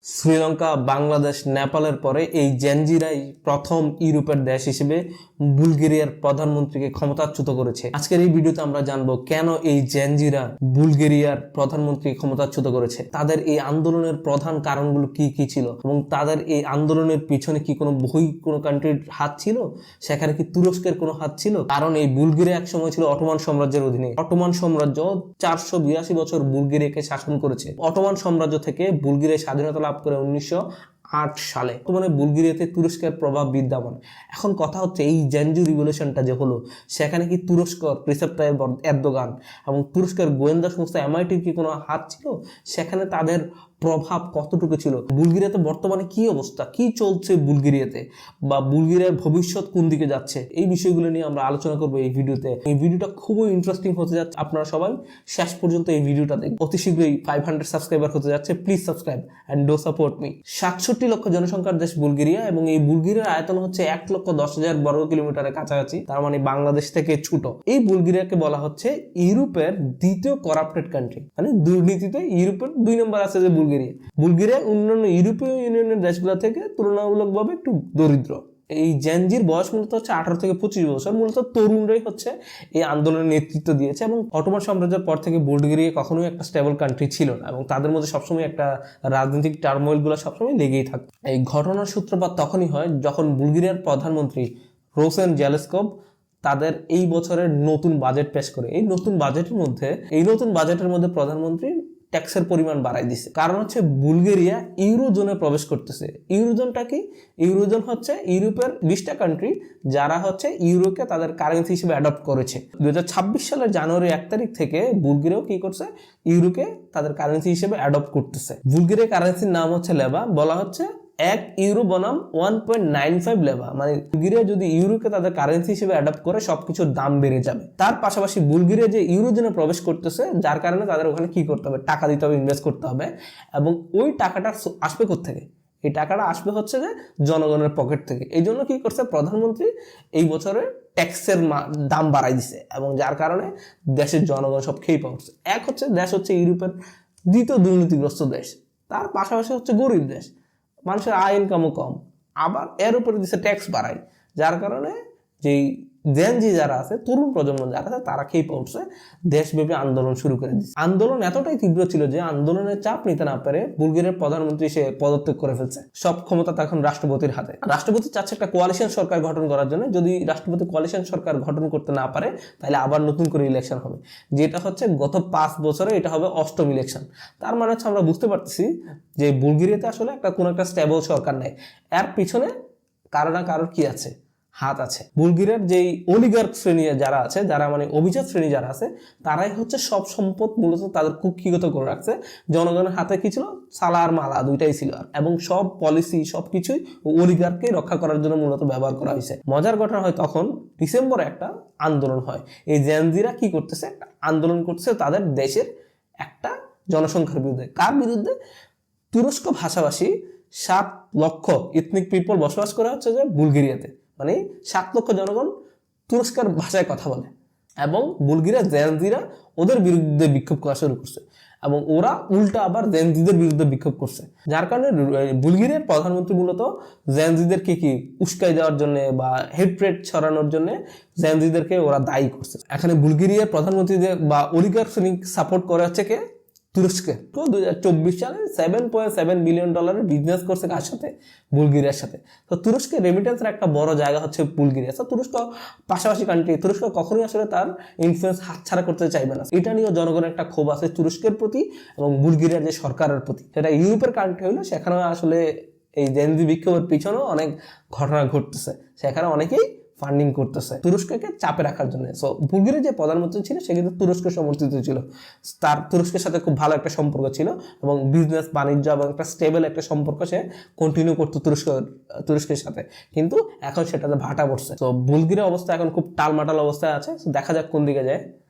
শ্রীলঙ্কা, বাংলাদেশ, নেপালের পরে এই জেনজিরাই প্রথম ইউরোপের দেশ হিসেবে বুলগেরিয়ার প্রধানমন্ত্রীকে ক্ষমতাচ্যুত করেছে। আজকের এই ভিডিওতে আমরা জানবো কেন এই জেনজিরা বুলগেরিয়ার প্রধানমন্ত্রী ক্ষমতাচ্যুত করেছে, তাদের এই আন্দোলনের প্রধান কারণগুলো কি কি ছিল এবং তাদের এই আন্দোলনের পিছনে কি কোনো কান্ট্রির হাত ছিল, সেখানে কি তুরস্কের কোনো হাত ছিল। কারণ এই বুলগেরিয়া এক সময় ছিল অটোমান সাম্রাজ্যের অধীনে। অটোমান সাম্রাজ্য 482 বছর বুলগেরিয়াকে শাসন করেছে। অটোমান সাম্রাজ্য থেকে বুলগেরিয়া স্বাধীনতা লাভ করে 1908 সালে। বর্তমানে বুলগেরিয়াতে তুরস্কের প্রভাব বিদ্যমান। এখন কথা হচ্ছে এই জেনজু রিভলিউশনটা যে হলো, সেখানে কি তুরস্ক রিসেপ তাইয়্যিপ এরদোগান এবং তুরস্কের গোয়েন্দা সংস্থা এমআইটির কি কোনো হাত ছিল, সেখানে তাদের প্রভাব কতটুকু ছিল। বুলগেরিয়াতে বর্তমানে কি অবস্থা, কি চলছে বুলগেরিয়াতে, বা বুলগেরিয়ার ভবিষ্যৎ কোন দিকে যাচ্ছে, এই বিষয়গুলো নিয়ে আমরা আলোচনা করবো এই ভিডিওতে। এই ভিডিওটা খুবই ইন্টারেস্টিং হতে যাচ্ছে, আপনারা সবাই শেষ পর্যন্ত এই ভিডিওটা দেখুন। অতি শীঘ্রই 500 সাবস্ক্রাইবার হতে যাচ্ছে, please subscribe and do support me. 67 লক্ষ জনসংখ্যার দেশ বুলগেরিয়া এবং এই বুলগেরিয়ার আয়তন হচ্ছে 1,10,000 বর্গ কিলোমিটারের কাছাকাছি, তার মানে বাংলাদেশ থেকে ছোট। এই বুলগেরিয়াকে বলা হচ্ছে ইউরোপের দ্বিতীয় করাপ্টেড কান্ট্রি, মানে দুর্নীতিতে ইউরোপের 2 নম্বর আছে যে বুলগেরিয়া অন্যান্য ইউরোপীয় ইউনিয়নের দেশগুলো থেকে তুলনামূলকভাবে একটু দরিদ্র। এই জেনজির বয়স মূলত হচ্ছে 18 থেকে 25 বছর। মূলত তরুণরাই হচ্ছে এই আন্দোলনের নেতৃত্ব দিয়েছে এবং অটোমান সাম্রাজ্যের পর থেকে বুলগেরিয়া কখনোই একটা স্টেবল কান্ট্রি ছিল না এবং তাদের মধ্যে সবসময় একটা রাজনৈতিক টার্মোইল গুলো সবসময় লেগেই থাকতো। এই ঘটনার সূত্রপাত তখনই হয় যখন বুলগেরিয়ার প্রধানমন্ত্রী রোসেন জেলেসকভ তাদের এই বছরের নতুন বাজেট পেশ করে। এই নতুন বাজেটের মধ্যে প্রধানমন্ত্রী ট্যাক্সের পরিমাণ বাড়াই দিছে। কারণ হচ্ছে বুলগেরিয়া ইউরোজোনে প্রবেশ করতেছে। ইউরোজোনটা কি? ইউরোজোন হচ্ছে ইউরোপের 20টা কান্ট্রি যারা হচ্ছে ইউরোকে তাদের কারেন্সি হিসেবে অ্যাডপ্ট করেছে। 2026 সালের জানুয়ারি 1 তারিখ থেকে বুলগেরিয়াও কি করছে, ইউরোকে তাদের কারেন্সি হিসেবে অ্যাডপ্ট করতেছে। বুলগেরিয়া কারেন্সির নাম হচ্ছে লেবা। বলা হচ্ছে 1 ইউরো বনাম 1.95 লেবা, মানে বুলগেরিয়া যদি ইউরোকে তাদের কারেন্সি হিসেবে অ্যাডপ্ট করে সবকিছুর দাম বেড়ে যাবে। তার পাশাপাশি বুলগেরিয়া যে ইউরোজোনে প্রবেশ করতেছে, যার কারণে তাদের ওখানে কি করতে হবে, টাকা দিতে হবে, ইনভেস্ট করতে হবে। এবং ওই টাকাটা আসবে কোত্থেকে? এই টাকাটা আসবে হচ্ছে যে জনগণের পকেট থেকে। এই জন্য কি করছে প্রধানমন্ত্রী, এই বছরে ট্যাক্সের দাম বাড়াই দিছে এবং যার কারণে দেশের জনগণ সব খেয়ে পড়ছে। দেশ হচ্ছে ইউরোপের দ্বিতীয় দুর্নীতিগ্রস্ত দেশ, তার পাশাপাশি হচ্ছে গরিব দেশ, মানুষের আয় ইনকামও কম, আবার এর উপরে দিচ্ছে ট্যাক্স বাড়ায়, যার কারণে যেই জেনজি যারা আছে, তরুণ প্রজন্ম যারা আছে, তারা খেয়ে পড়ছে, দেশব্যাপী আন্দোলন শুরু করে দিচ্ছে। আন্দোলন এতটাই তীব্র ছিল যে আন্দোলনের চাপ নিতে না পেরে বুলগেরিয়ার প্রধানমন্ত্রী সে পদত্যাগ করে ফেলছে। সব ক্ষমতা তখন রাষ্ট্রপতির হাতে। রাষ্ট্রপতি চাচ্ছে একটা কোয়ালিশন সরকার গঠন করার জন্য। যদি রাষ্ট্রপতি কোয়ালিশন সরকার গঠন করতে না পারে, তাহলে আবার নতুন করে ইলেকশন হবে, যেটা হচ্ছে গত 5 বছরে এটা হবে 8ম ইলেকশন। তার মানে হচ্ছে আমরা বুঝতে পারতেছি যে বুলগেরিয়াতে আসলে কোনো একটা স্টেবল সরকার নেই। এর পিছনে কারো না কারোর কি আছে, হাত আছে। বুলগেরিয়ার যেই অলিগার্ক শ্রেণী যারা আছে, যারা মানে অভিজাত শ্রেণী যারা আছে, তারাই হচ্ছে সব সম্পদ মূলত তাদের কুক্ষিগত করে রাখছে। জনগণের হাতে কি ছিল? সালা আর মালা, দুইটাই ছিল। এবং সব পলিসি সবকিছুই অলিগার্ককে রক্ষা করার জন্য মূলত ব্যবহার করা হয়েছে। মজার ঘটনা হয় তখন ডিসেম্বরে একটা আন্দোলন হয়। এই জেনজিরা কি করতেছে, একটা আন্দোলন করতেছে তাদের দেশের একটা জনসংখ্যার বিরুদ্ধে। কার বিরুদ্ধে? তুরস্ক ভাষাভাষী 7 লক্ষ ইথনিক পিপল বসবাস করা হচ্ছে যে বুলগেরিয়াতে, মানে 7 লক্ষ জনগণ তুরস্কের ভাষায় কথা বলে এবং বুলগেরিয়া জেনজিরা ওদের বিরুদ্ধে বিক্ষোভ করা শুরু করছে এবং ওরা উল্টা আবার জেনজিদের বিরুদ্ধে বিক্ষোভ করছে। যার কারণে বুলগেরিয়ার প্রধানমন্ত্রী মূলত জেনজিদেরকে কি উস্কাই দেওয়ার জন্য বা হেট্রেট ছড়ানোর জন্য জেনজিদেরকে ওরা দায়ী করছে। এখানে বুলগেরিয়ার প্রধানমন্ত্রীদের বা অলিগার্ক সাপোর্ট করা হচ্ছে কে? তুরস্কে। তো 2024 সালে $7.7 বিলিয়ন বিজনেস করছে কার সাথে? বুলগেরিয়ার সাথে। তো তুরস্কের রেমিটেন্সের একটা বড় জায়গা হচ্ছে বুলগেরিয়া। তো তুরস্ক পাশাপাশি কান্ট্রি, তুরস্ক কখনোই আসলে তার ইনফ্লুয়েন্স হাতছাড়া করতে চাইবে না। এটা নিয়েও জনগণের একটা ক্ষোভ আছে তুরস্কের প্রতি এবং বুলগেরিয়ার যে সরকারের প্রতি। সেটা ইউরোপের কান্ট্রি হলো, সেখানে আসলে এই জেনজি বিক্ষোভের পিছনেও অনেক ঘটনা ঘটতেছে, সেখানে অনেকেই ফান্ডিং করতেছে তুরস্ককে চাপে রাখার জন্য। সো বুলগেরিয়ার যে প্রধানমন্ত্রী ছিল সে কিন্তু তুরস্ক সমর্থিত ছিল, তার তুরস্কের সাথে খুব ভালো একটা সম্পর্ক ছিল এবং বিজনেস বাণিজ্য এবং একটা স্টেবল একটা সম্পর্ক সে কন্টিনিউ করতো তুরস্কের সাথে। কিন্তু এখন সেটাতে ভাটা পড়ছে। তো বুলগেরিয়ার অবস্থা এখন খুব টালমাটাল অবস্থায় আছে। দেখা যাক কোন দিকে যায়।